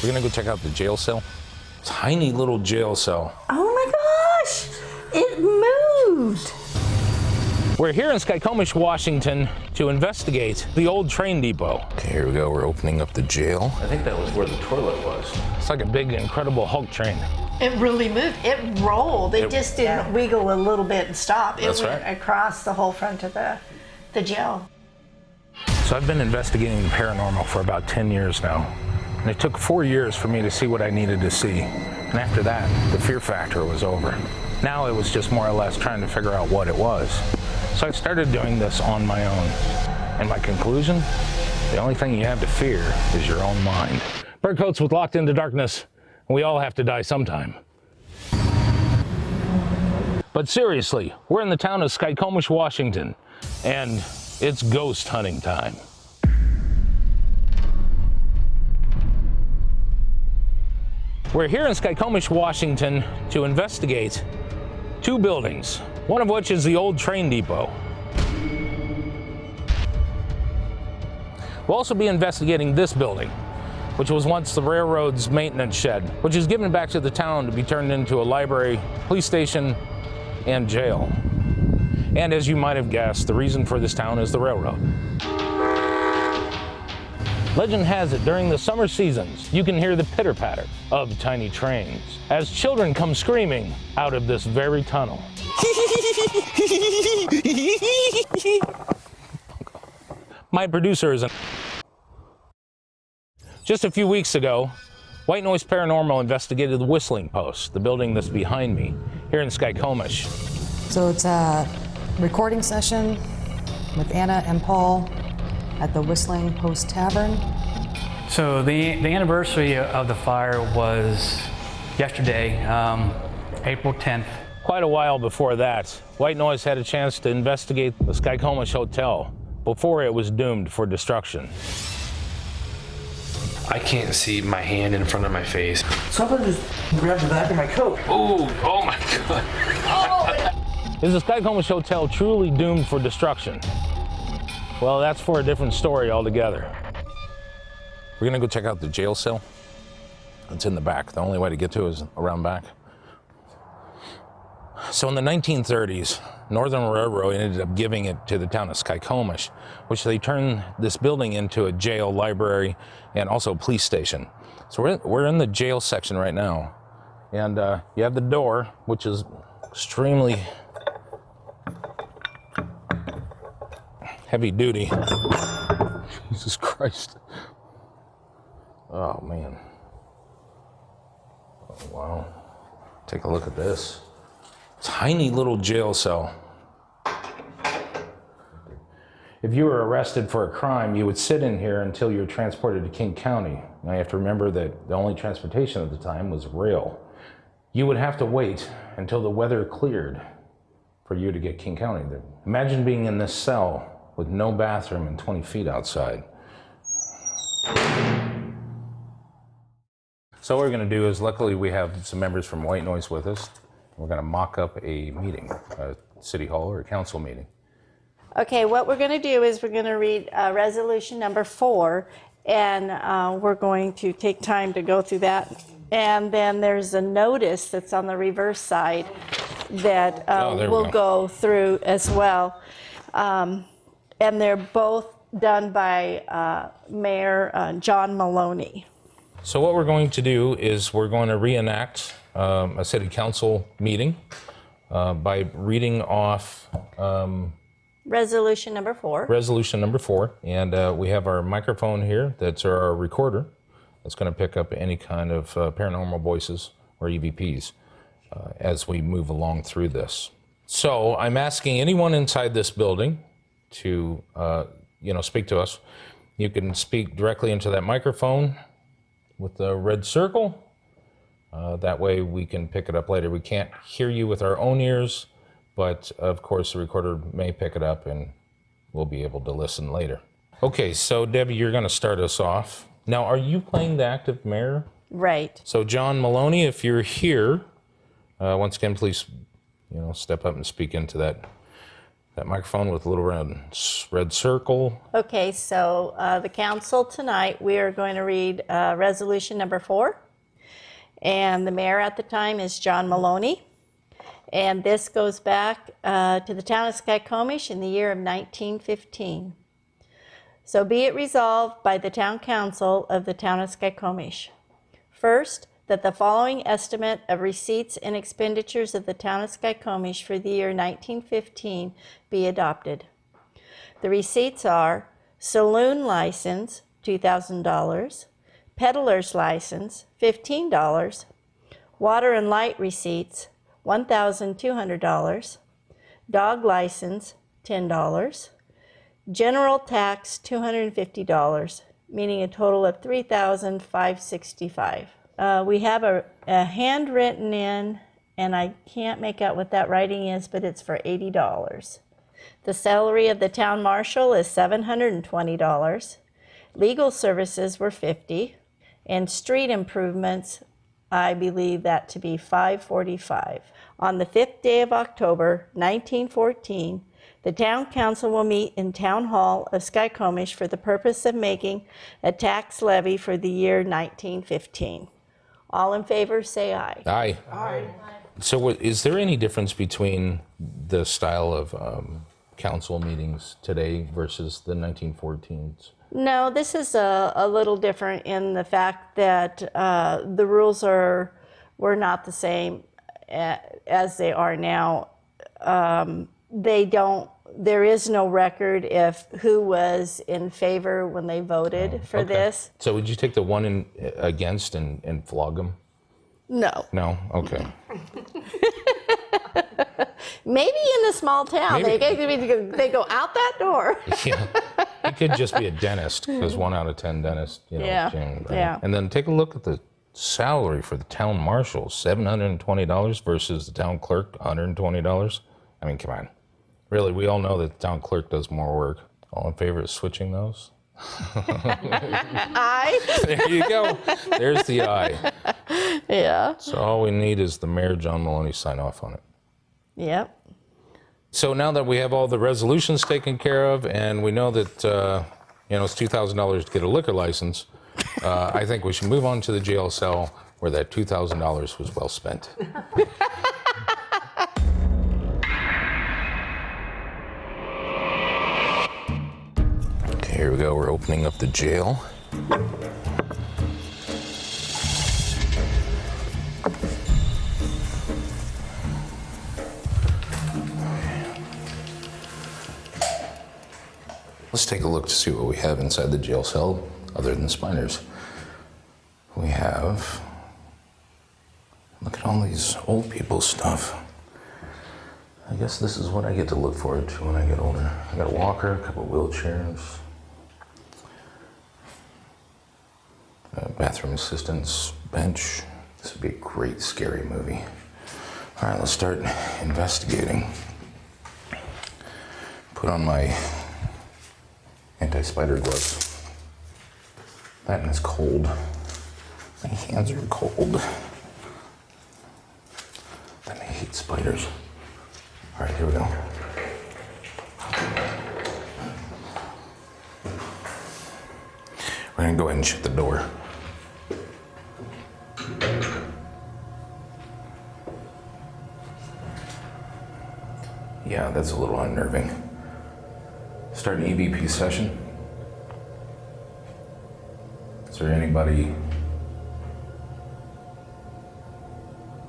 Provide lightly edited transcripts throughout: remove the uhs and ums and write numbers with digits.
We're gonna go check out the jail cell. Tiny little jail cell. Oh my gosh, it moved. We're here in Skykomish, Washington to investigate the old train depot. Okay, here we go, we're opening up the jail. I think that was where the toilet was. It's like a big, incredible Hulk train. It really moved, it rolled. It just didn't wiggle a little bit and stop. It went across the whole front of the jail. So I've been investigating the paranormal for about 10 years now. And it took 4 years for me to see what I needed to see. And after that, the fear factor was over. Now it was just more or less trying to figure out what it was. So I started doing this on my own. And my conclusion, the only thing you have to fear is your own mind. Burt Coates with Locked Into Darkness. We all have to die sometime. But seriously, we're in the town of Skykomish, Washington, and it's ghost hunting time. We're here in Skykomish, Washington to investigate 2 buildings, one of which is the old train depot. We'll also be investigating this building, which was once the railroad's maintenance shed, which is given back to the town to be turned into a library, police station, and jail. And as you might have guessed, the reason for this town is the railroad. Legend has it, during the summer seasons, you can hear the pitter-patter of tiny trains as children come screaming out of this very tunnel. My producer is Just a few weeks ago, White Noise Paranormal investigated the Whistling Post, the building that's behind me, here in Skykomish. So it's a recording session with Anna and Paul at the Whistling Post Tavern. So the anniversary of the fire was yesterday, April 10th. Quite a while before that, White Noise had a chance to investigate the Skykomish Hotel before it was doomed for destruction. I can't see my hand in front of my face. Someone just grabbed the back of my coat. Ooh, oh my God. Oh. Is the Skykomish Hotel truly doomed for destruction? Well, that's for a different story altogether. We're gonna go check out the jail cell. It's in the back. The only way to get to it is around back. So in the 1930s, Northern Railroad ended up giving it to the town of Skykomish, which they turned this building into a jail, library, and also police station. So we're in the jail section right now. And you have the door, which is extremely heavy duty. Jesus Christ. Oh man. Oh, wow. Take a look at this. Tiny little jail cell. If you were arrested for a crime, you would sit in here until you were transported to King County. Now you have to remember that the only transportation at the time was rail. You would have to wait until the weather cleared for you to get King County. Imagine being in this cell with no bathroom and 20 feet outside. So what we're gonna do is, luckily we have some members from White Noise with us. We're gonna mock up a meeting, a city hall or a council meeting. Okay, what we're going to do is we're going to read resolution number 4, and we're going to take time to go through that. And then there's a notice that's on the reverse side that we'll go through as well. And they're both done by Mayor John Maloney. So what we're going to do is we're going to reenact a city council meeting by reading off Resolution number 4. Resolution number 4. And we have our microphone here, that's our recorder. That's going to pick up any kind of paranormal voices or EVPs as we move along through this. So I'm asking anyone inside this building to speak to us. You can speak directly into that microphone with the red circle. That way we can pick it up later. We can't hear you with our own ears, but of course the recorder may pick it up and we'll be able to listen later. Okay, so Debbie, you're going to start us off. Now, are you playing the active mayor? Right. So John Maloney, if you're here, once again, please, step up and speak into that That microphone with a little red circle. Okay, so the council tonight, we are going to read resolution number 4. And the mayor at the time is John Maloney. And this goes back to the town of Skykomish in the year of 1915. So be it resolved by the town council of the town of Skykomish. First, that the following estimate of receipts and expenditures of the town of Skykomish for the year 1915 be adopted. The receipts are saloon license, $2,000, peddler's license, $15, water and light receipts, $1,200, dog license, $10, general tax, $250, meaning a total of $3,565. We have a handwritten in, and I can't make out what that writing is, but it's for $80. The salary of the town marshal is $720. Legal services were $50, and street improvements, I believe that to be $545. On the 5th day of October, 1914, the town council will meet in Town Hall of Skykomish for the purpose of making a tax levy for the year 1915. All in favor, say aye. Aye. Aye. So is there any difference between the style of council meetings today versus the 1914s? No, this is a little different in the fact that the rules were not the same as they are now. There is no record if who was in favor when they voted for this. So would you take the one against and flog them? No. No? Okay. Maybe in a small town, they go out that door. Yeah. It could just be a dentist, because 1 out of 10 dentists, Yeah, yeah. And then take a look at the salary for the town marshal, $720 versus the town clerk, $120. I mean, come on. Really, we all know that the town clerk does more work. All in favor of switching those? Aye. There you go. There's the aye. Yeah. So all we need is the mayor, John Maloney, sign off on it. Yep. So now that we have all the resolutions taken care of, and we know that it's $2,000 to get a liquor license, I think we should move on to the jail cell where that $2,000 was well spent. Okay, here we go. We're opening up the jail. Let's take a look to see what we have inside the jail cell other than spiders. We have, look at all these old people's stuff. I guess this is what I get to look forward to when I get older. I got a walker, a couple wheelchairs, a bathroom assistant's bench. This would be a great scary movie. All right, let's start investigating. Put on my anti-spider gloves. That and it's cold. My hands are cold. And I hate spiders. All right, here we go. We're gonna go ahead and shut the door. Yeah, that's a little unnerving. Start an EVP session. Is there anybody?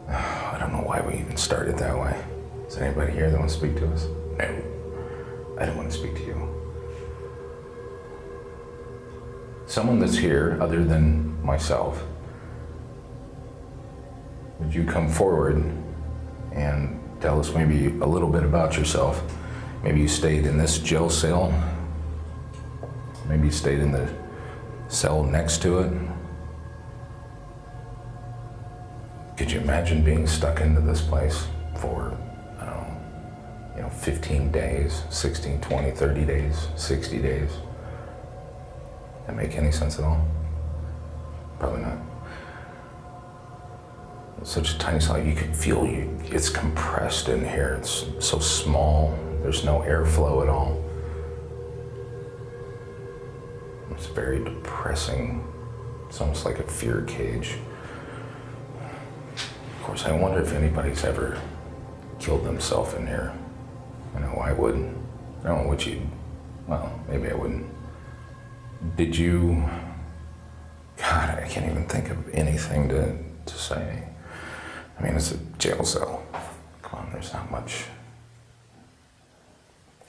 I don't know why we even started that way. Is there anybody here that wants to speak to us? No. I don't want to speak to you. Someone that's here other than myself, would you come forward and tell us maybe a little bit about yourself? Maybe you stayed in this jail cell. Maybe you stayed in the cell next to it. Could you imagine being stuck into this place for, I don't know, 15 days, 16, 20, 30 days, 60 days? That make any sense at all? Probably not. It's such a tiny cell, you can feel it's compressed in here. It's so small. There's no airflow at all. It's very depressing. It's almost like a fear cage. Of course, I wonder if anybody's ever killed themselves in here. I know I wouldn't. I don't know what you, well, maybe I wouldn't. Did you, God, I can't even think of anything to say. I mean, it's a jail cell. Come on, there's not much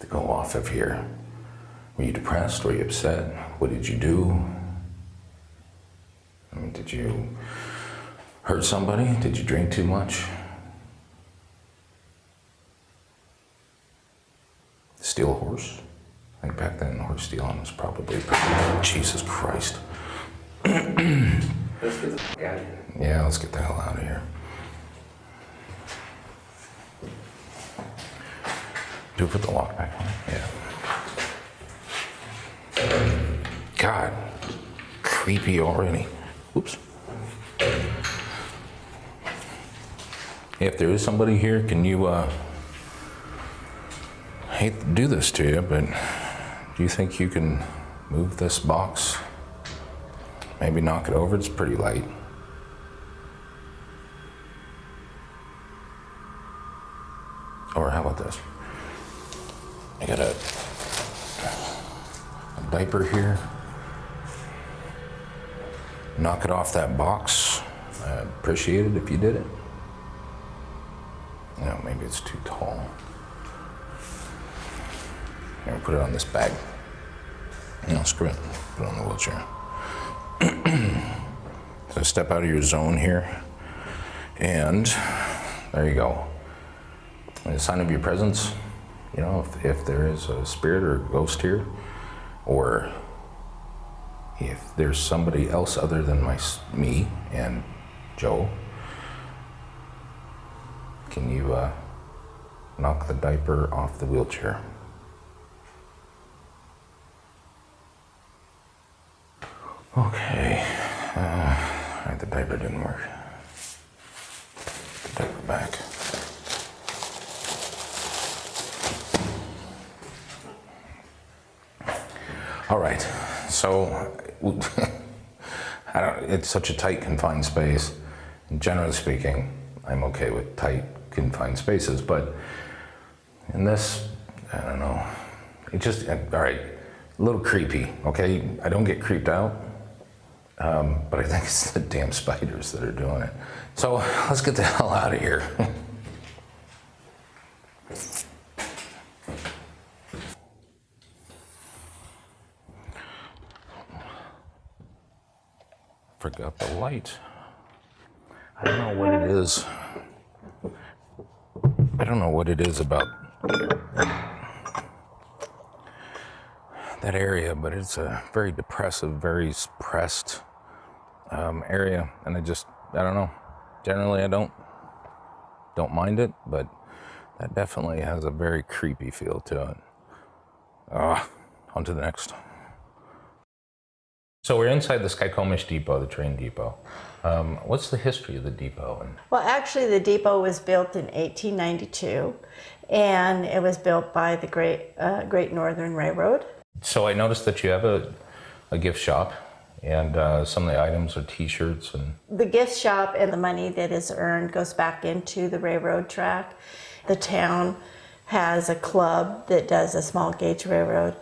to go off of here. Were you depressed? Were you upset? What did you do? I mean, did you hurt somebody? Did you drink too much? Steal a horse? I think back then horse stealing was probably Jesus Christ. Let's get the fuck out of here. Yeah, let's get the hell out of here. Do we put the lock back on? Yeah. God, creepy already. Oops. If there is somebody here, can you, I hate to do this to you, but do you think you can move this box? Maybe knock it over? It's pretty light. Or how about this? I got a diaper here. Knock it off that box. I'd appreciate it if you did it. No, maybe it's too tall. Here, put it on this bag. No, screw it. Put it on the wheelchair. So step out of your zone here. And there you go. A sign of your presence. You know, if there is a spirit or a ghost here, or if there's somebody else other than me and Joe, can you knock the diaper off the wheelchair? Okay. All right, the diaper didn't work. The diaper back. All right, so it's such a tight, confined space. And generally speaking, I'm okay with tight, confined spaces, but in this, I don't know, it just, all right, a little creepy, okay? I don't get creeped out, but I think it's the damn spiders that are doing it. So let's get the hell out of here. Forgot the light. I don't know what it is. I don't know what it is about that area, but it's a very depressive, very suppressed area, and I don't know. Generally, I don't mind it, but that definitely has a very creepy feel to it. On to the next. So we're inside the Skykomish Depot, the train depot. What's the history of the depot? Well, actually, the depot was built in 1892, and it was built by the Great Northern Railroad. So I noticed that you have a gift shop, and some of the items are T-shirts and... The gift shop and the money that is earned goes back into the railroad track. The town has a club that does a small gauge railroad,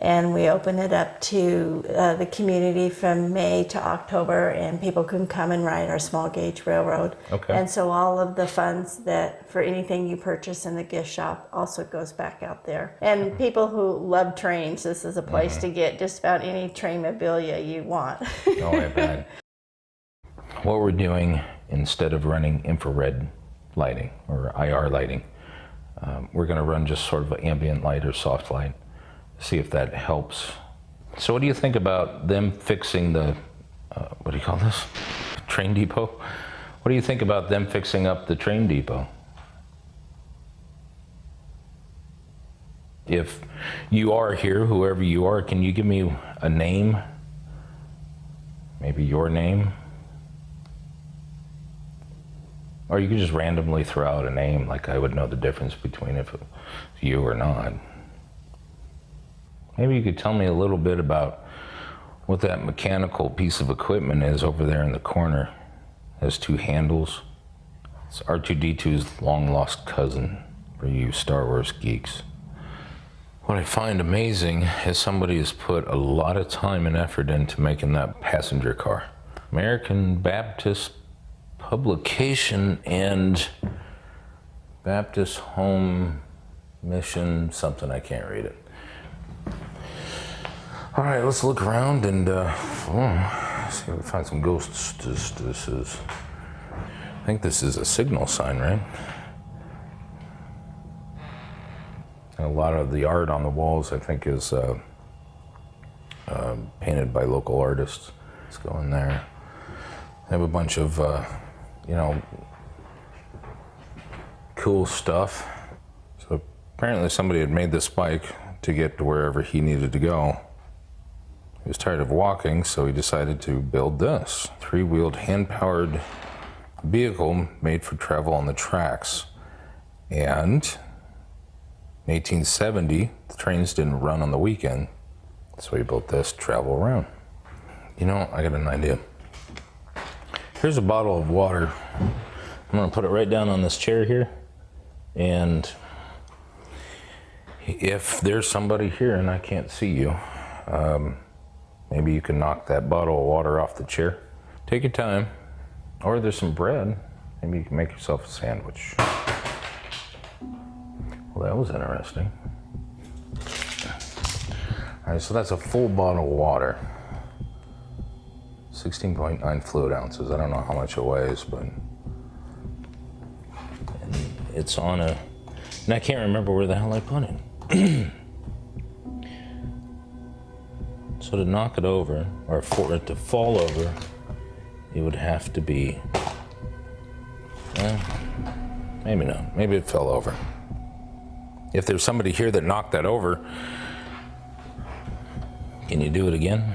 and we open it up to the community from May to October, and people can come and ride our small gauge railroad. Okay. And so all of the funds that for anything you purchase in the gift shop also goes back out there. And people who love trains, this is a place to get just about any train mobilia you want. Oh, I bet. What we're doing, instead of running infrared lighting or IR lighting, we're going to run just sort of ambient light or soft light. See if that helps. So what do you think about them fixing the, what do you call this? Train depot? What do you think about them fixing up the train depot? If you are here, whoever you are, can you give me a name? Maybe your name? Or you could just randomly throw out a name, like I would know the difference between if it's you or not. Maybe you could tell me a little bit about what that mechanical piece of equipment is over there in the corner. It has 2 handles. It's R2-D2's long lost cousin for you Star Wars geeks. What I find amazing is somebody has put a lot of time and effort into making that passenger car. American Baptist Publication and Baptist Home Mission something, I can't read it. All right, let's look around and see if we find some ghosts. This is, I think this is a signal sign, right? And a lot of the art on the walls, I think, is painted by local artists. Let's go in there. They have a bunch of, you know, cool stuff. So apparently somebody had made this bike to get to wherever he needed to go. He was tired of walking, so he decided to build this 3-wheeled, hand-powered vehicle made for travel on the tracks. And in 1870, the trains didn't run on the weekend, so he built this to travel around. You know, I got an idea. Here's a bottle of water. I'm gonna put it right down on this chair here, and if there's somebody here and I can't see you, maybe you can knock that bottle of water off the chair. Take your time. Or there's some bread. Maybe you can make yourself a sandwich. Well, that was interesting. All right, so that's a full bottle of water. 16.9 fluid ounces. I don't know how much it weighs, but it's on a, and I can't remember where the hell I put it. So to knock it over, or for it to fall over, it would have to be, maybe not. Maybe it fell over. If there's somebody here that knocked that over, can you do it again?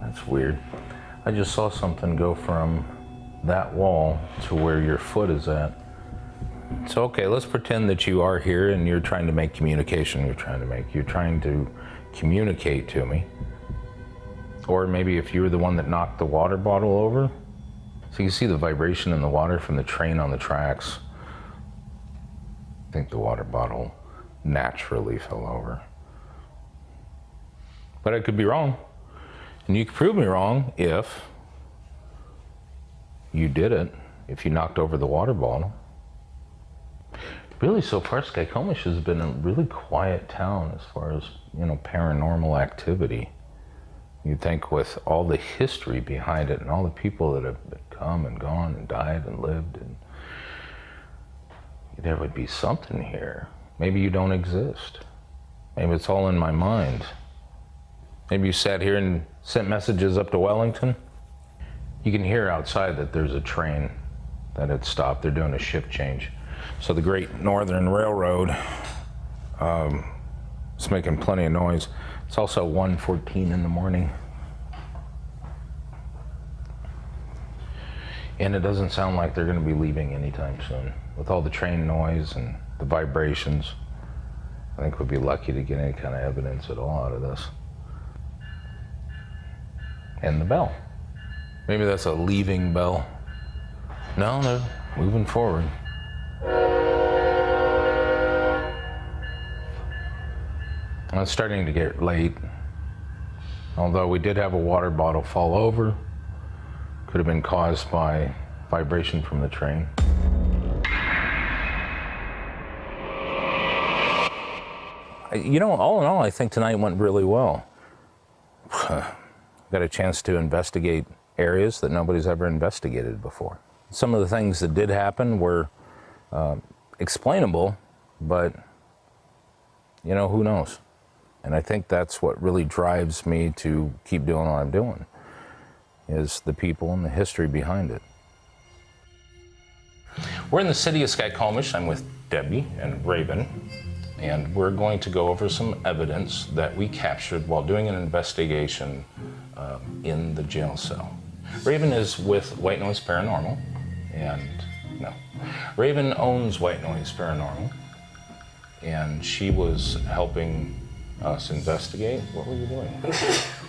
That's weird. I just saw something go from that wall to where your foot is at. So, okay, let's pretend that you are here and you're trying to make communication. You're trying to communicate to me. Or maybe if you were the one that knocked the water bottle over. So you see the vibration in the water from the train on the tracks. I think the water bottle naturally fell over. But I could be wrong. And you could prove me wrong if you did it, if you knocked over the water bottle. Really, so far, Skykomish has been a really quiet town as far as, you know, paranormal activity. You'd think with all the history behind it and all the people that have come and gone and died and lived, and there would be something here. Maybe you don't exist. Maybe it's all in my mind. Maybe you sat here and sent messages up to Wellington. You can hear outside that there's a train that had stopped. They're doing a shift change. So the Great Northern Railroad is making plenty of noise. It's also 1:14 in the morning. And it doesn't sound like they're going to be leaving anytime soon. With all the train noise and the vibrations, I think we'd be lucky to get any kind of evidence at all out of this. And the bell. Maybe that's a leaving bell. No, they're moving forward. Well, it's starting to get late. Although we did have a water bottle fall over. Could have been caused by vibration from the train. You know, all in all, I think tonight went really well. Got a chance to investigate areas that nobody's ever investigated before. Some of the things that did happen were explainable, but, you know, who knows? And I think that's what really drives me to keep doing what I'm doing, is the people and the history behind it. We're in the city of Skykomish. I'm with Debbie and Raven, and we're going to go over some evidence that we captured while doing an investigation in the jail cell. Raven is with White Noise Paranormal, and no, Raven owns White Noise Paranormal, and she was helping us investigate. What were you doing?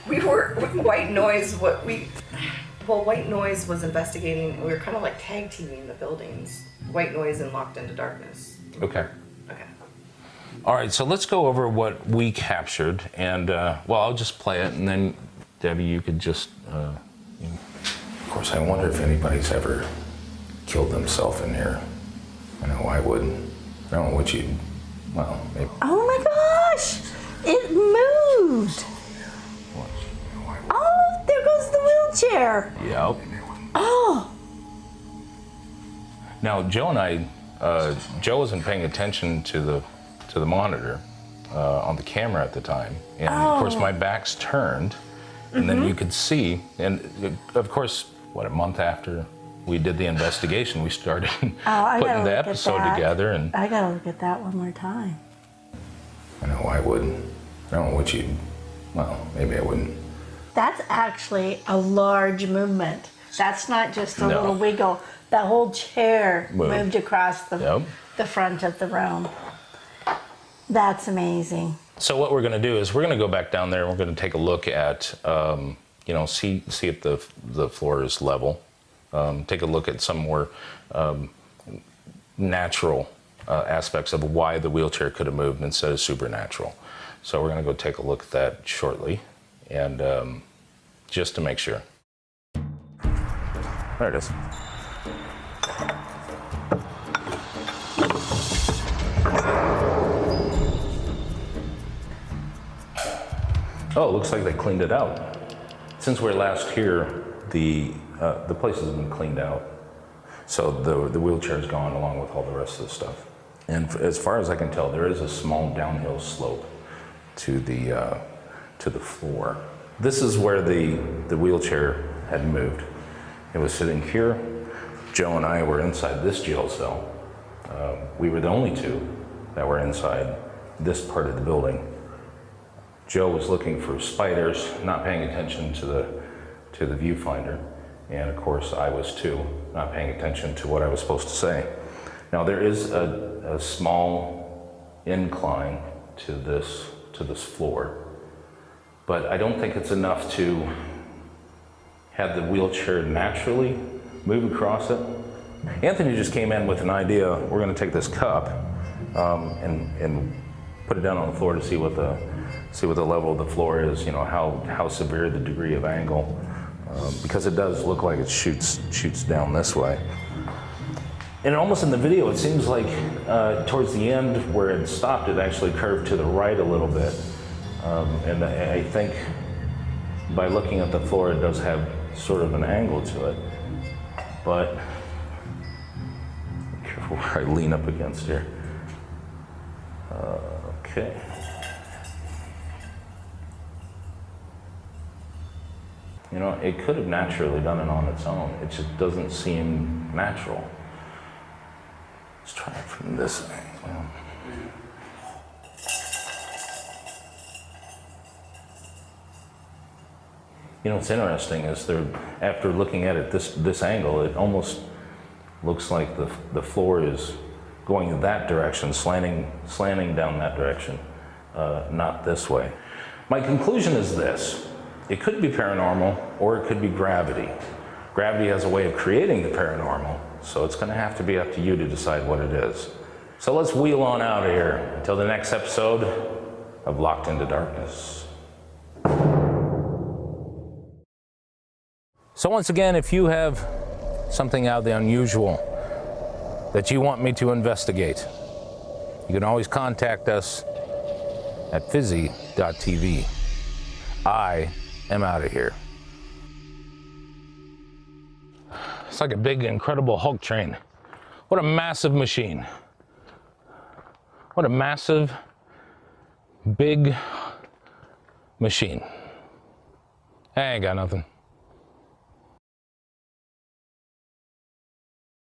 We were White Noise. White Noise was investigating. We were kind of like tag teaming the buildings. White Noise and Locked into Darkness. Okay. Okay. All right, so let's go over what we captured, and well, I'll just play it, and then Debbie, you could just. Of course, I wonder if anybody's ever killed themselves in here. I know I wouldn't. I don't know what you. Well, maybe. Oh my gosh! It moved! Oh, there goes the wheelchair! Yep. Oh! Now, Joe and I, Joe wasn't paying attention to the monitor on the camera at the time, and of course my back's turned, and then you could see, and of course, what, a month after we did the investigation, we started putting the episode together, and I gotta look at that one more time. I know I wouldn't. I don't know what you. Well, maybe I wouldn't. That's actually a large movement. That's not just a No. little wiggle. The whole chair Moved. moved across the Yep. front of the room. That's amazing. So what we're going to do is we're going to go back down there and we're going to take a look at, see if the floor is level. Take a look at some more natural aspects of why the wheelchair could have moved instead of supernatural. So we're going to go take a look at that shortly, and just to make sure. There it is. Oh, it looks like they cleaned it out. Since we were last here, the place has been cleaned out. So the wheelchair's gone along with all the rest of the stuff. And as far as I can tell, there is a small downhill slope to the floor. This is where the wheelchair had moved. It was sitting here. Joe and I were inside this jail cell. We were the only two that were inside this part of the building. Joe was looking for spiders, not paying attention to the viewfinder, and of course I was too, not paying attention to what I was supposed to say. Now there is a small incline to this floor, but I don't think it's enough to have the wheelchair naturally move across it. Anthony just came in with an idea. We're going to take this cup and put it down on the floor to see what the level of the floor is. You know, how severe the degree of angle, because it does look like it shoots down this way. And almost in the video, it seems like towards the end where it stopped, it actually curved to the right a little bit. And I think by looking at the floor, it does have sort of an angle to it. But be careful where I lean up against here. Okay. You know, it could have naturally done it on its own. It just doesn't seem natural. Let's try it from this angle. You know, what's interesting is after looking at it this angle, it almost looks like the floor is going in that direction, slanting down that direction, not this way. My conclusion is this. It could be paranormal, or it could be gravity. Gravity has a way of creating the paranormal, so it's going to have to be up to you to decide what it is. So let's wheel on out of here until the next episode of Locked into Darkness. So once again, if you have something out of the unusual that you want me to investigate, you can always contact us at fizzy.tv. I am out of here. It's like a big, incredible Hulk train. What a massive machine. What a massive, big machine. I ain't got nothing.